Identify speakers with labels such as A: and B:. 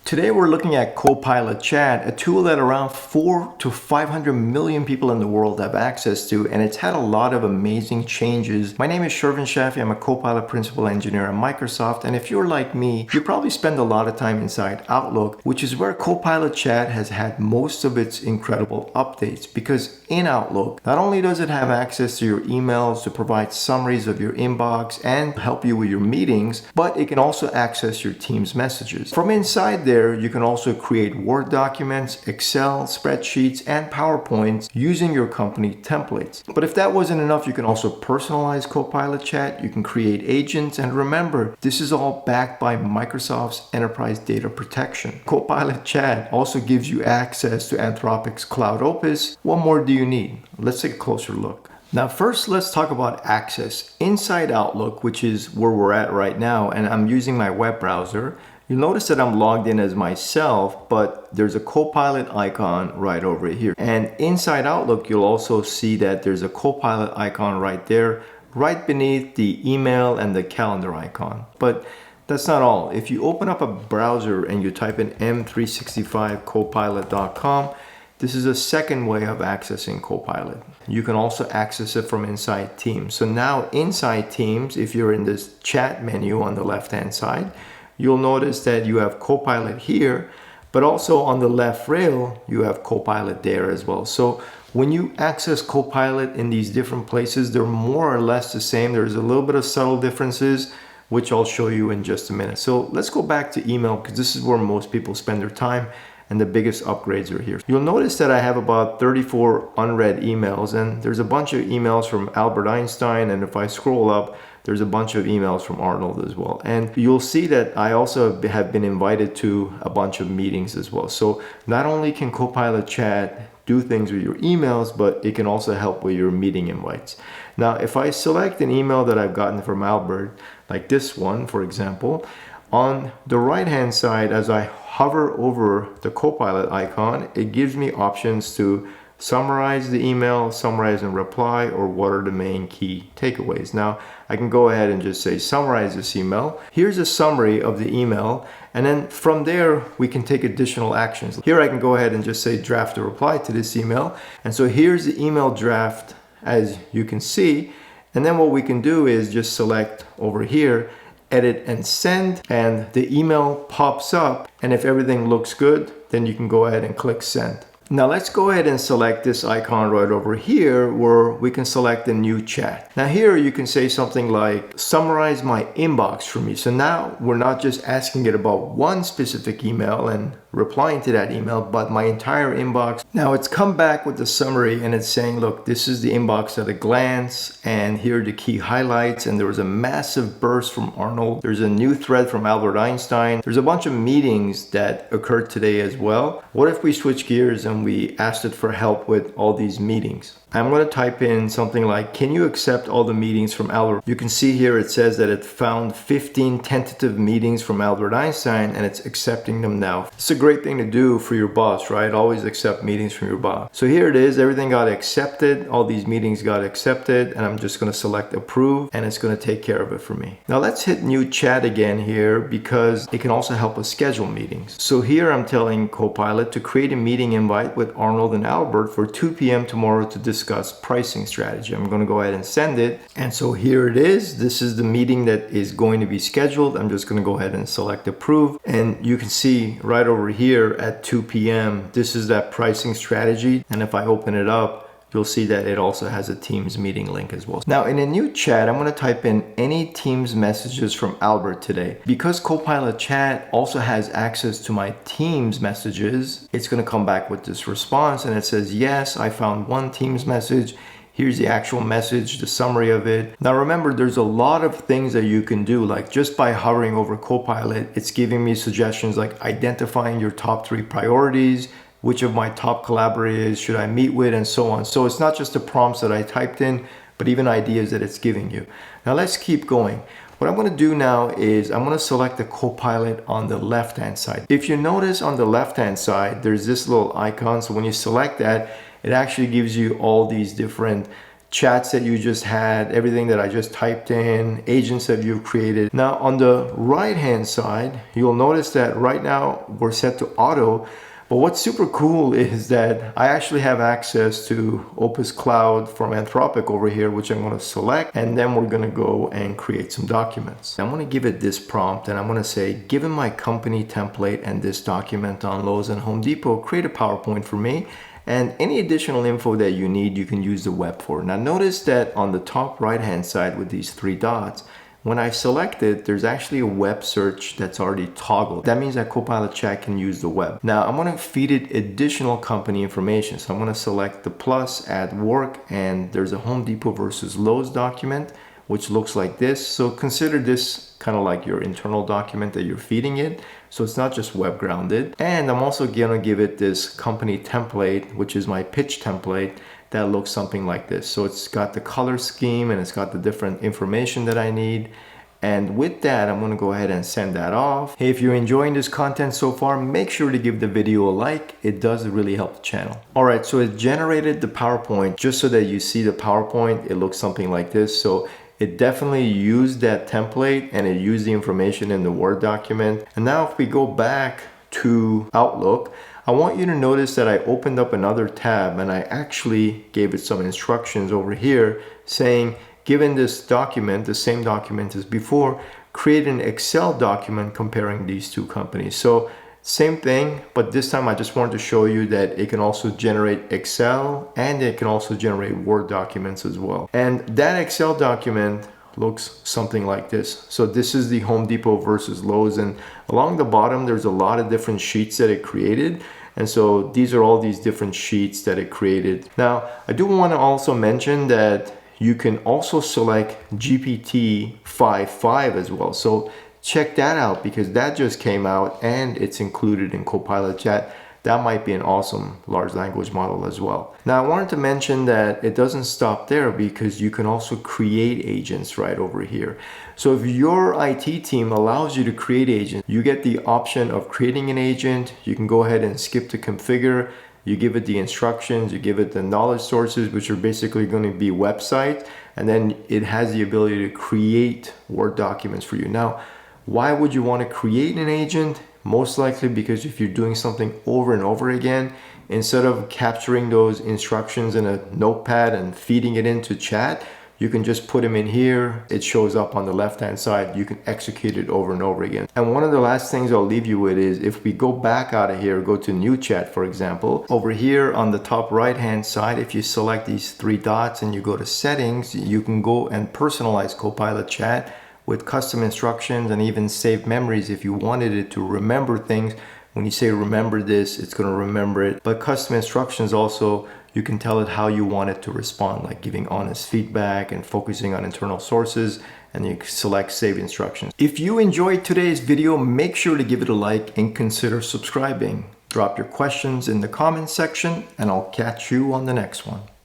A: Today we're looking at Copilot Chat, a tool that around 400 to 500 million people in the world have access to, and it's had a lot of amazing changes. My name is Shervin Shaffie. I'm a Copilot principal engineer at Microsoft, and if you're like me, you probably spend a lot of time inside Outlook, which is where Copilot Chat has had most of its incredible updates. Because in Outlook, not only does it have access to your emails to provide summaries of your inbox and help you with your meetings, but it can also access your team's messages. From inside there, you can also create Word documents, Excel, spreadsheets, and PowerPoints using your company templates. But if that wasn't enough, you can also personalize Copilot Chat, you can create agents, and remember, this is all backed by Microsoft's enterprise data protection. Copilot Chat also gives you access to Anthropic's Cloud Opus. What more do you need? Let's take a closer look. Now first, let's talk about access. Inside Outlook, which is where we're at right now, and I'm using my web browser, you'll notice that I'm logged in as myself, but there's a Copilot icon right over here. And inside Outlook, you'll also see that there's a Copilot icon right there, right beneath the email and the calendar icon. But that's not all. If you open up a browser and you type in m365copilot.com, this is a second way of accessing Copilot. You can also access it from inside Teams. So now inside Teams, if you're in this chat menu on the left-hand side, you'll notice that you have Copilot here, but also on the left rail, you have Copilot there as well. So when you access Copilot in these different places, they're more or less the same. There's a little bit of subtle differences, which I'll show you in just a minute. So let's go back to email, because this is where most people spend their time and the biggest upgrades are here. You'll notice that I have about 34 unread emails, and there's a bunch of emails from Albert Einstein, and if I scroll up, there's a bunch of emails from Arnold as well. And you'll see that I also have been invited to a bunch of meetings as well. So not only can Copilot Chat do things with your emails, but it can also help with your meeting invites. Now, if I select an email that I've gotten from Albert, like this one, for example, on the right-hand side, as I hover over the Copilot icon, it gives me options to summarize the email, summarize and reply, or what are the main key takeaways. Now, I can go ahead and just say summarize this email. Here's a summary of the email, and then from there, we can take additional actions. Here I can go ahead and just say draft a reply to this email. And so here's the email draft, as you can see. And then what we can do is just select over here, edit and send, and the email pops up. And if everything looks good, then you can go ahead and click send. Now let's go ahead and select this icon right over here where we can select a new chat. Now here you can say something like summarize my inbox for me. So now we're not just asking it about one specific email and replying to that email, but my entire inbox. Now it's come back with the summary and it's saying, look, this is the inbox at a glance, and here are the key highlights. And there was a massive burst from Arnold. There's a new thread from Albert Einstein. There's a bunch of meetings that occurred today as well. What if we switch gears and we asked it for help with all these meetings? I'm going to type in something like, can you accept all the meetings from Albert? You can see here it says that it found 15 tentative meetings from Albert Einstein and it's accepting them now. It's a great thing to do for your boss, right? Always accept meetings from your boss. So here it is, everything got accepted. All these meetings got accepted, and I'm just going to select approve, and it's going to take care of it for me. Now let's hit new chat again here, because it can also help us schedule meetings. So here I'm telling Copilot to create a meeting invite with Arnold and Albert for 2 p.m. tomorrow to discuss pricing strategy. I'm going to go ahead and send it. And so here it is. This is the meeting that is going to be scheduled. I'm just going to go ahead and select approve. And you can see right over here at 2 p.m., this is that pricing strategy. And if I open it up, you'll see that it also has a Teams meeting link as well. Now in a new chat, I'm going to type in any Teams messages from Albert today. Because Copilot Chat also has access to my Teams messages, it's going to come back with this response, and it says, yes, I found one Teams message. Here's the actual message, the summary of it. Now remember, there's a lot of things that you can do, like just by hovering over Copilot, it's giving me suggestions like identifying your top 3 priorities, which of my top collaborators should I meet with, and so on. So it's not just the prompts that I typed in, but even ideas that it's giving you. Now let's keep going. What I'm going to do now is I'm going to select the Copilot on the left-hand side. If you notice on the left-hand side, there's this little icon. So when you select that, it actually gives you all these different chats that you just had, everything that I just typed in, agents that you've created. Now on the right hand side, you'll notice that right now we're set to auto. But what's super cool is that I actually have access to Opus Cloud from Anthropic over here, which I'm going to select, and then we're going to go and create some documents. I'm going to give it this prompt, and I'm going to say, given my company template and this document on Lowe's and Home Depot, create a PowerPoint for me. And any additional info that you need, you can use the web for. Now notice that on the top right hand side with these three dots, when I select it, there's actually a web search that's already toggled. That means that Copilot Chat can use the web. Now I'm going to feed it additional company information. So I'm going to select the plus, add work, and there's a Home Depot versus Lowe's document, which looks like this. So consider this kind of like your internal document that you're feeding it. So it's not just web grounded. And I'm also going to give it this company template, which is my pitch template, that looks something like this. So it's got the color scheme and it's got the different information that I need. And with that, I'm going to go ahead and send that off. Hey, if you're enjoying this content so far, make sure to give the video a like. It does really help the channel. All right, so it generated the PowerPoint. Just so that you see the PowerPoint, it looks something like this. So it definitely used that template and it used the information in the Word document. And now if we go back to Outlook, I want you to notice that I opened up another tab and I actually gave it some instructions over here saying, given this document, the same document as before, create an Excel document comparing these two companies. So same thing, but this time I just wanted to show you that it can also generate Excel and it can also generate Word documents as well. And that Excel document looks something like this. So this is the Home Depot versus Lowe's, and along the bottom there's a lot of different sheets that it created. And so these are all these different sheets that it created. Now I do want to also mention that you can also select GPT-5 as well. So check that out because that just came out and it's included in Copilot Chat. That might be an awesome large language model as well. Now I wanted to mention that it doesn't stop there because you can also create agents right over here. So if your IT team allows you to create agents, you get the option of creating an agent. You can go ahead and skip to configure. You give it the instructions, you give it the knowledge sources, which are basically going to be websites, and then it has the ability to create Word documents for you. Now, why would you want to create an agent? Most likely because if you're doing something over and over again, instead of capturing those instructions in a notepad and feeding it into chat, you can just put them in here. It shows up on the left-hand side. You can execute it over and over again. And one of the last things I'll leave you with is if we go back out of here, go to new chat, for example, over here on the top right-hand side, if you select these three dots and you go to settings, you can go and personalize Copilot Chat with custom instructions and even save memories if you wanted it to remember things. When you say remember this, it's going to remember it. But custom instructions also, you can tell it how you want it to respond, like giving honest feedback and focusing on internal sources, and you select save instructions. If you enjoyed today's video, make sure to give it a like and consider subscribing. Drop your questions in the comments section and I'll catch you on the next one.